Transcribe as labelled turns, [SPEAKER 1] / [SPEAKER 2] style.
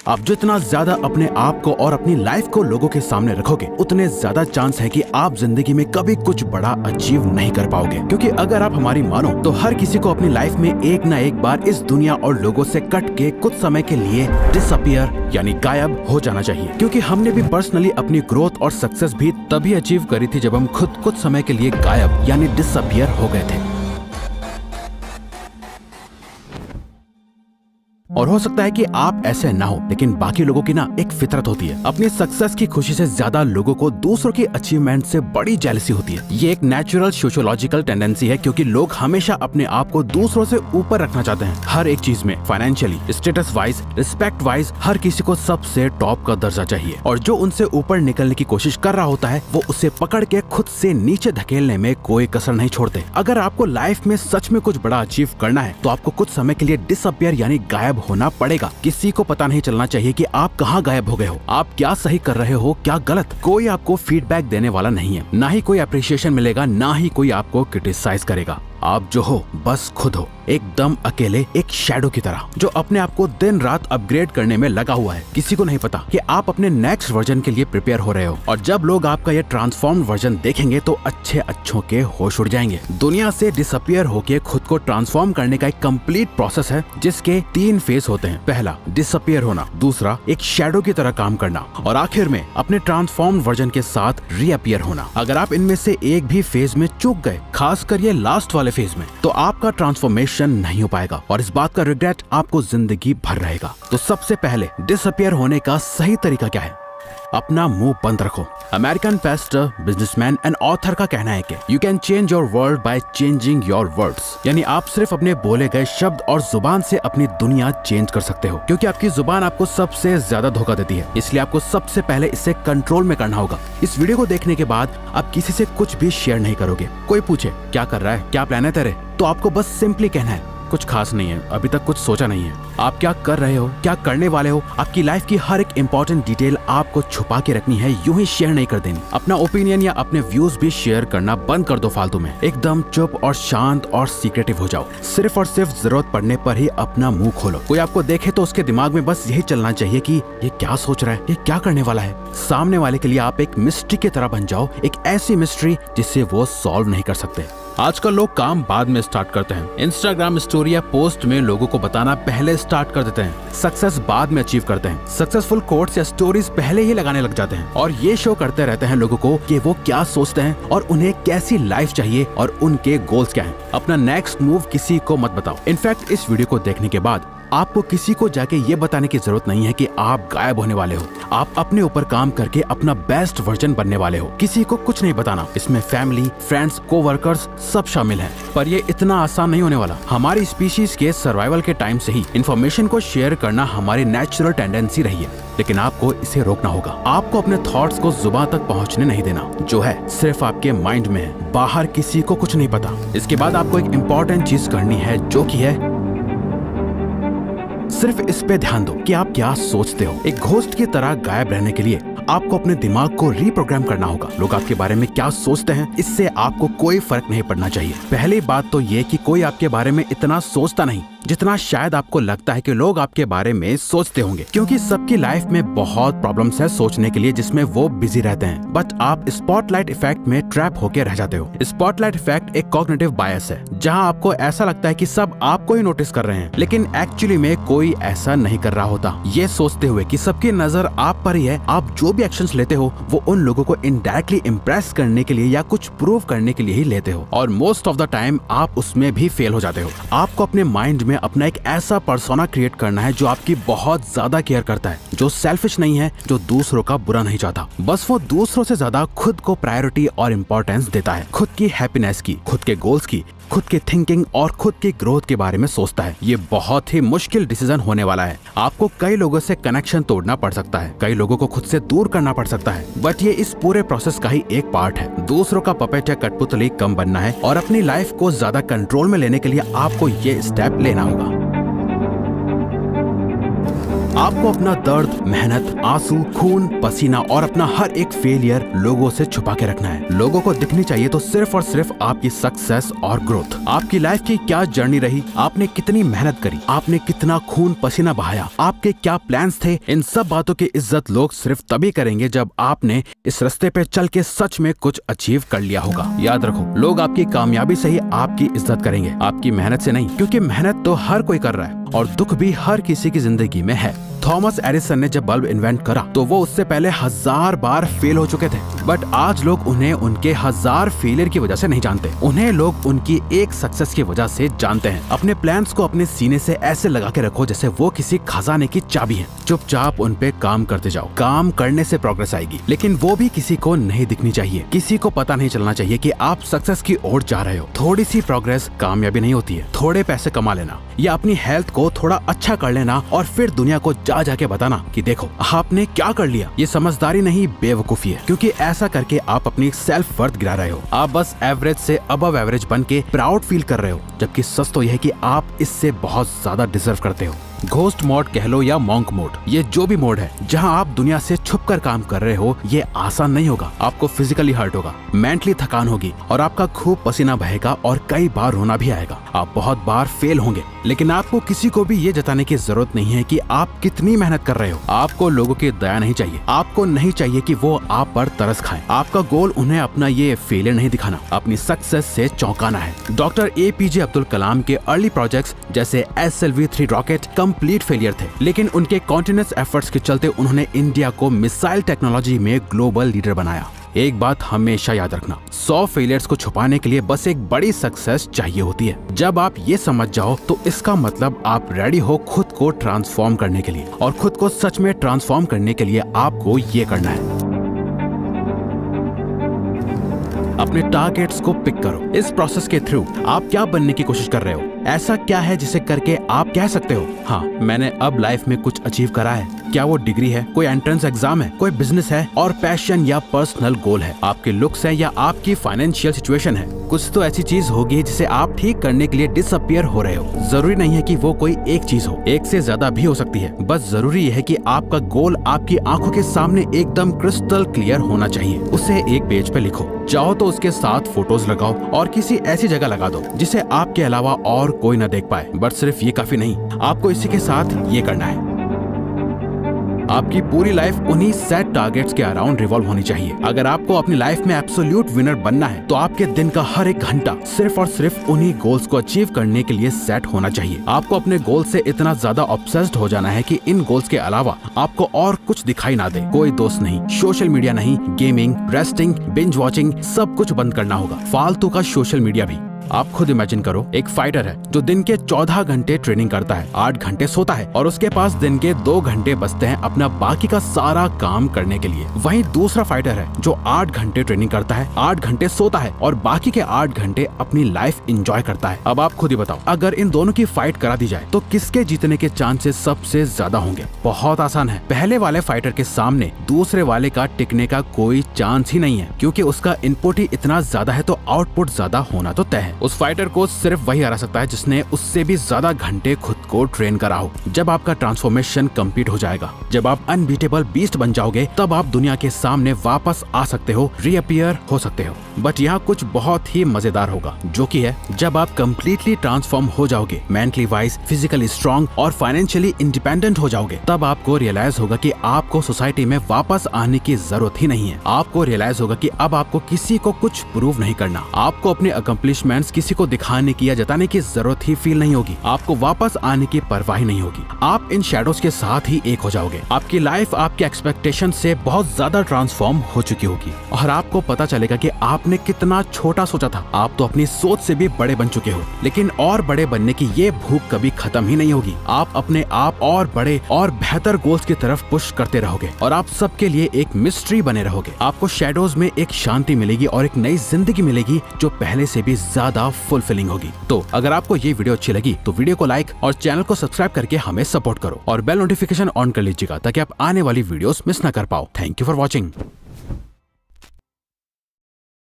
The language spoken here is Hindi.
[SPEAKER 1] आप जितना ज्यादा अपने आप को और अपनी लाइफ को लोगों के सामने रखोगे, उतने ज्यादा चांस है कि आप जिंदगी में कभी कुछ बड़ा अचीव नहीं कर पाओगे। क्योंकि अगर आप हमारी मानो तो हर किसी को अपनी लाइफ में एक ना एक बार इस दुनिया और लोगों से कट के कुछ समय के लिए डिसअपियर यानी गायब हो जाना चाहिए। क्योंकि हमने भी पर्सनली अपनी ग्रोथ और सक्सेस भी तभी अचीव करी थी जब हम खुद कुछ समय के लिए गायब यानी डिसअपियर हो गए थे। और हो सकता है कि आप ऐसे ना हो, लेकिन बाकी लोगों की ना एक फितरत होती है। अपनी सक्सेस की खुशी से ज्यादा लोगों को दूसरों की अचीवमेंट से बड़ी जेलसी होती है। ये एक नेचुरल सोशियोलॉजिकल टेंडेंसी है, क्योंकि लोग हमेशा अपने आप को दूसरों से ऊपर रखना चाहते हैं। हर एक चीज में, financially, status wise, respect wise, हर किसी को सबसे टॉप का दर्जा चाहिए। और जो उनसे ऊपर निकलने की कोशिश कर रहा होता है, वो उसे पकड़ के खुद से नीचे धकेलने में कोई कसर नहीं छोड़ते। अगर आपको लाइफ में सच में कुछ बड़ा अचीव करना है, तो आपको कुछ समय के लिए डिसअपियर यानी गायब होना पड़ेगा। किसी को पता नहीं चलना चाहिए कि आप कहाँ गायब हो गए हो, आप क्या सही कर रहे हो, क्या गलत। कोई आपको फीडबैक देने वाला नहीं है, ना ही कोई अप्रिशिएशन मिलेगा, ना ही कोई आपको क्रिटिसाइज करेगा। आप जो हो बस खुद हो, एकदम अकेले, एक शैडो की तरह, जो अपने आप को दिन रात अपग्रेड करने में लगा हुआ है। किसी को नहीं पता कि आप अपने नेक्स्ट वर्जन के लिए प्रिपेयर हो रहे हो। और जब लोग आपका ये ट्रांसफॉर्म्ड वर्जन देखेंगे तो अच्छों के होश उड़ जाएंगे। दुनिया से डिसअपियर होके खुद को ट्रांसफॉर्म करने का एक कंप्लीट प्रोसेस है, जिसके 3 फेज होते हैं। पहला डिसअपियर होना, दूसरा एक शैडो की तरह काम करना, और आखिर में अपने ट्रांसफॉर्म्ड वर्जन के साथ रीअपियर होना। अगर आप इनमें से एक भी फेज में चूक गए, खासकर ये लास्ट वाले फेज में, तो आपका ट्रांसफॉर्मेशन नहीं हो पाएगा और इस बात का रिग्रेट आपको जिंदगी भर रहेगा। तो सबसे पहले डिसअपियर होने का सही तरीका क्या है? अपना मुंह बंद रखो। American Pasteur, businessman and author का कहना है कि you can change your world by changing your words, यानी आप सिर्फ अपने बोले गए शब्द और जुबान से अपनी दुनिया चेंज कर सकते हो। क्योंकि आपकी जुबान आपको सबसे ज्यादा धोखा देती है, इसलिए आपको सबसे पहले इसे कंट्रोल में करना होगा। इस वीडियो को देखने के बाद आप किसी से कुछ भी शेयर नहीं करोगे। कोई पूछे क्या कर रहा है, क्या प्लान है तेरे, तो आपको बस सिंपली कहना है कुछ खास नहीं है, अभी तक कुछ सोचा नहीं है। आप क्या कर रहे हो, क्या करने वाले हो, आपकी लाइफ की हर एक इंपॉर्टेंट डिटेल आपको छुपा के रखनी है, यूं ही शेयर नहीं कर देनी। अपना ओपिनियन या अपने व्यूज भी शेयर करना बंद कर दो फालतू में। एकदम चुप और शांत और सीक्रेटिव हो जाओ। सिर्फ और सिर्फ जरूरत पड़ने पर ही अपना मुंह खोलो। कोई आपको देखे तो उसके दिमाग में बस यही चलना चाहिए कि ये क्या सोच रहा है, ये क्या करने वाला है। सामने वाले के लिए आप एक मिस्ट्री की तरह बन जाओ, एक ऐसी मिस्ट्री जिसे वो सॉल्व नहीं कर सकते। आजकल लोग काम बाद में स्टार्ट करते हैं। इंस्टाग्राम स्टोरी या पोस्ट में लोगों को बताना पहले स्टार्ट कर देते हैं। सक्सेस बाद में अचीव करते हैं। सक्सेसफुल कोट्स या स्टोरीज पहले ही लगाने लग जाते हैं और ये शो करते रहते हैं लोगों को कि वो क्या सोचते हैं और उन्हें कैसी लाइफ चाहिए और उनके गोल्स क्या हैं। अपना नेक्स्ट मूव किसी को मत बताओ। इनफैक्ट इस वीडियो को देखने के बाद आपको किसी को जाके ये बताने की जरूरत नहीं है कि आप गायब होने वाले हो। आप अपने ऊपर काम करके अपना बेस्ट वर्जन बनने वाले हो। किसी को कुछ नहीं बताना। इसमें फैमिली, फ्रेंड्स, कोवर्कर्स सब शामिल हैं। पर ये इतना आसान नहीं होने वाला। हमारी स्पीशीज के सर्वाइवल के टाइम से ही इंफॉर्मेशन को शेयर करना हमारी नेचुरल टेंडेंसी रही है, लेकिन आपको इसे रोकना होगा। आपको अपने थॉट्स को जुबान तक पहुंचने नहीं देना। जो है सिर्फ आपके माइंड में है, बाहर किसी को कुछ नहीं पता। इसके बाद आपको एक इम्पोर्टेंट चीज करनी है, जो की है सिर्फ इस पे ध्यान दो कि आप क्या सोचते हो। एक घोस्ट की तरह गायब रहने के लिए आपको अपने दिमाग को रीप्रोग्राम करना होगा। लोग आपके बारे में क्या सोचते हैं, इससे आपको कोई फर्क नहीं पड़ना चाहिए। पहली बात तो ये कि कोई आपके बारे में इतना सोचता नहीं जितना शायद आपको लगता है कि लोग आपके बारे में सोचते होंगे। क्योंकि सबकी लाइफ में बहुत प्रॉब्लम्स है सोचने के लिए, जिसमें वो बिजी रहते हैं। बट आप स्पॉटलाइट इफेक्ट में ट्रैप होकर रह जाते हो। स्पॉटलाइट इफेक्ट एक कॉग्निटिव बायस है, जहां आपको ऐसा लगता है कि सब आपको ही नोटिस कर रहे हैं, लेकिन एक्चुअली में कोई ऐसा नहीं कर रहा होता। ये सोचते हुए कि सबकी नजर आप पर ही है, आप जो भी एक्शंस लेते हो वो उन लोगों को इनडायरेक्टली इम्प्रेस करने के लिए या कुछ प्रूव करने के लिए ही लेते हो, और मोस्ट ऑफ द टाइम आप उसमें भी फेल हो जाते हो। आपको अपने माइंड में अपना एक ऐसा पर्सोना क्रिएट करना है जो आपकी बहुत ज्यादा केयर करता है, जो सेल्फिश नहीं है, जो दूसरों का बुरा नहीं चाहता। बस वो दूसरों से ज्यादा खुद को प्रायोरिटी और इम्पोर्टेंस देता है। खुद की हैप्पीनेस की, खुद के गोल्स की, खुद की थिंकिंग और खुद की ग्रोथ के बारे में सोचता है। ये बहुत ही मुश्किल डिसीजन होने वाला है। आपको कई लोगों से कनेक्शन तोड़ना पड़ सकता है, कई लोगों को खुद से दूर करना पड़ सकता है, बट ये इस पूरे प्रोसेस का ही एक पार्ट है। दूसरों का पपेट या कठपुतली कम बनना है और अपनी लाइफ को ज्यादा कंट्रोल में लेने के लिए आपको ये स्टेप लेना होगा। आपको अपना दर्द, मेहनत, आंसू, खून, पसीना और अपना हर एक फेलियर लोगों से छुपा के रखना है। लोगों को दिखनी चाहिए तो सिर्फ और सिर्फ आपकी सक्सेस और ग्रोथ। आपकी लाइफ की क्या जर्नी रही, आपने कितनी मेहनत करी, आपने कितना खून पसीना बहाया, आपके क्या प्लान्स थे, इन सब बातों की इज्जत लोग सिर्फ तभी करेंगे जब आपने इस रास्ते पे चल के सच में कुछ अचीव कर लिया होगा। याद रखो, लोग आपकी कामयाबी से ही आपकी इज्जत करेंगे, आपकी मेहनत से नहीं, क्योंकि मेहनत तो हर कोई कर रहा है और दुख भी हर किसी की जिंदगी में है। थॉमस एडिसन ने जब बल्ब इन्वेंट करा तो वो उससे पहले 1000 बार फेल हो चुके थे, बट आज लोग उन्हें उनके 1000 फेलियर की वजह से नहीं जानते, उन्हें लोग उनकी एक सक्सेस की वजह से जानते हैं। अपने प्लान्स को अपने सीने से ऐसे लगा के रखो जैसे वो किसी खजाने की चाबी है। चुपचाप उन पे काम करते जाओ, काम करने से प्रोग्रेस आएगी, लेकिन वो भी किसी को नहीं दिखनी चाहिए। किसी को पता नहीं चलना चाहिए कि आप सक्सेस की ओर जा रहे हो। थोड़ी सी प्रोग्रेस कामयाबी नहीं होती है। थोड़े पैसे कमा लेना या अपनी हेल्थ को थोड़ा अच्छा कर लेना और फिर दुनिया को जाके बताना कि देखो आपने क्या कर लिया, ये समझदारी नहीं, बेवकूफी है, क्योंकि ऐसा करके आप अपनी सेल्फ वर्थ गिरा रहे हो। आप बस एवरेज से अबव एवरेज बन के प्राउड फील कर रहे हो, जबकि सच तो यह है कि आप इससे बहुत ज्यादा डिजर्व करते हो। घोस्ट मोड कह लो या मॉन्क मोड, ये जो भी मोड है जहां आप दुनिया से छुपकर काम कर रहे हो, ये आसान नहीं होगा। आपको फिजिकली हर्ट होगा, मेंटली थकान होगी और आपका खूब पसीना बहेगा और कई बार रोना भी आएगा। आप बहुत बार फेल होंगे, लेकिन आपको किसी को भी ये जताने की जरूरत नहीं है कि आप कितनी मेहनत कर रहे हो। आपको लोगों की दया नहीं चाहिए, आपको नहीं चाहिए कि वो आप पर तरस खाएं। आपका गोल उन्हें अपना ये फेलियर नहीं दिखाना, अपनी सक्सेस से चौंकाना है। डॉक्टर APJ अब्दुल कलाम के अर्ली प्रोजेक्ट्स जैसे SLV-3 रॉकेट कंप्लीट फेलियर थे, लेकिन उनके कॉन्टिन्यूअस एफर्ट्स के चलते उन्होंने इंडिया को मिसाइल टेक्नोलॉजी में ग्लोबल लीडर बनाया। एक बात हमेशा याद रखना, 100 फेलियर्स को छुपाने के लिए बस एक बड़ी सक्सेस चाहिए होती है। जब आप ये समझ जाओ तो इसका मतलब आप रेडी हो खुद को ट्रांसफॉर्म करने के लिए, और खुद को सच में ट्रांसफॉर्म करने के लिए आपको ये करना है। अपने टारगेट्स को पिक करो। इस प्रोसेस के थ्रू आप क्या बनने की कोशिश कर रहे हो? ऐसा क्या है जिसे करके आप कह सकते हो, हाँ मैंने अब लाइफ में कुछ अचीव करा है? क्या वो डिग्री है, कोई एंट्रेंस एग्जाम है, कोई बिजनेस है और पैशन या पर्सनल गोल है, आपके लुक्स है या आपकी फाइनेंशियल सिचुएशन है? कुछ तो ऐसी चीज होगी जिसे आप ठीक करने के लिए डिसअपियर हो रहे हो। जरूरी नहीं है कि वो कोई एक चीज हो, एक से ज्यादा भी हो सकती है। बस जरूरी है कि आपका गोल आपकी आंखों के सामने एकदम क्रिस्टल क्लियर होना चाहिए। उसे एक पेज पे लिखो, चाहो तो उसके साथ फोटोज लगाओ और किसी ऐसी जगह लगा दो जिसे आपके अलावा और कोई न देख पाए। बट सिर्फ ये काफी नहीं, आपको इसी के साथ ये करना है। आपकी पूरी लाइफ उन्हीं सेट टारगेट्स के अराउंड रिवॉल्व होनी चाहिए। अगर आपको अपनी लाइफ में एब्सोल्यूट विनर बनना है तो आपके दिन का हर एक घंटा सिर्फ और सिर्फ उन्हीं गोल्स को अचीव करने के लिए सेट होना चाहिए। आपको अपने गोल से इतना ज्यादा ऑब्सेस्ड हो जाना है कि इन गोल्स के अलावा आपको और कुछ दिखाई ना दे। कोई दोस्त नहीं, सोशल मीडिया नहीं, गेमिंग, रेस्टिंग, बिंज वॉचिंग, सब कुछ बंद करना होगा, फालतू का सोशल मीडिया भी। आप खुद इमेजिन करो, एक फाइटर है जो दिन के 14 घंटे ट्रेनिंग करता है, 8 घंटे सोता है और उसके पास दिन के 2 घंटे बचते हैं अपना बाकी का सारा काम करने के लिए। वहीं दूसरा फाइटर है जो 8 घंटे ट्रेनिंग करता है, 8 घंटे सोता है और बाकी के 8 घंटे अपनी लाइफ एंजॉय करता है। अब आप खुद ही बताओ, अगर इन दोनों की फाइट करा दी जाए तो किसके जीतने के चांसेस सबसे ज्यादा होंगे? बहुत आसान है, पहले वाले फाइटर के सामने दूसरे वाले का टिकने का कोई चांस ही नहीं है, क्योंकि उसका इनपुट ही इतना ज्यादा है तो आउटपुट ज्यादा होना तो तय है। उस फाइटर को सिर्फ वही हरा सकता है जिसने उससे भी ज्यादा घंटे खुद को ट्रेन करा हो। जब आपका ट्रांसफॉर्मेशन कंप्लीट हो जाएगा, जब आप अनबीटेबल बीस्ट बन जाओगे, तब आप दुनिया के सामने वापस आ सकते हो, रीअपियर हो सकते हो। बट यहाँ कुछ बहुत ही मजेदार होगा, जो कि है जब आप कम्प्लीटली ट्रांसफॉर्म हो जाओगे, मेंटली वाइज, फिजिकली स्ट्रॉन्ग और फाइनेंशियली इंडिपेंडेंट हो जाओगे, तब आपको रियलाइज होगा कि आपको सोसाइटी में वापस आने की जरूरत ही नहीं है। आपको रियलाइज होगा कि अब आपको किसी को कुछ प्रूव नहीं करना, आपको अपने अकम्प्लिशमेंट्स किसी को दिखाने की या जताने की जरूरत ही फील नहीं होगी, आपको वापस आने की परवाह नहीं होगी। आप इन शैडोज के साथ ही एक हो जाओगे। आपकी लाइफ आपके एक्सपेक्टेशन से बहुत ज्यादा ट्रांसफॉर्म हो चुकी होगी और आपको पता चलेगा कि आपने कितना छोटा सोचा था। आप तो अपनी सोच से भी बड़े बन चुके हो, लेकिन और बड़े बनने की ये भूख कभी खत्म ही नहीं होगी। आप अपने आप और बड़े और बेहतर गोल्स की तरफ पुश करते रहोगे और आप सबके लिए एक मिस्ट्री बने रहोगे। आपको शैडोज में एक शांति मिलेगी और एक नई जिंदगी मिलेगी जो पहले से भी ज्यादा फुलफिलिंग होगी। तो अगर आपको ये वीडियो अच्छी लगी तो वीडियो को लाइक और चैनल को सब्सक्राइब करके हमें सपोर्ट करो और बेल नोटिफिकेशन ऑन कर लीजिएगा ताकि आप आने वाली वीडियोस मिस ना कर पाओ। Thank you for watching.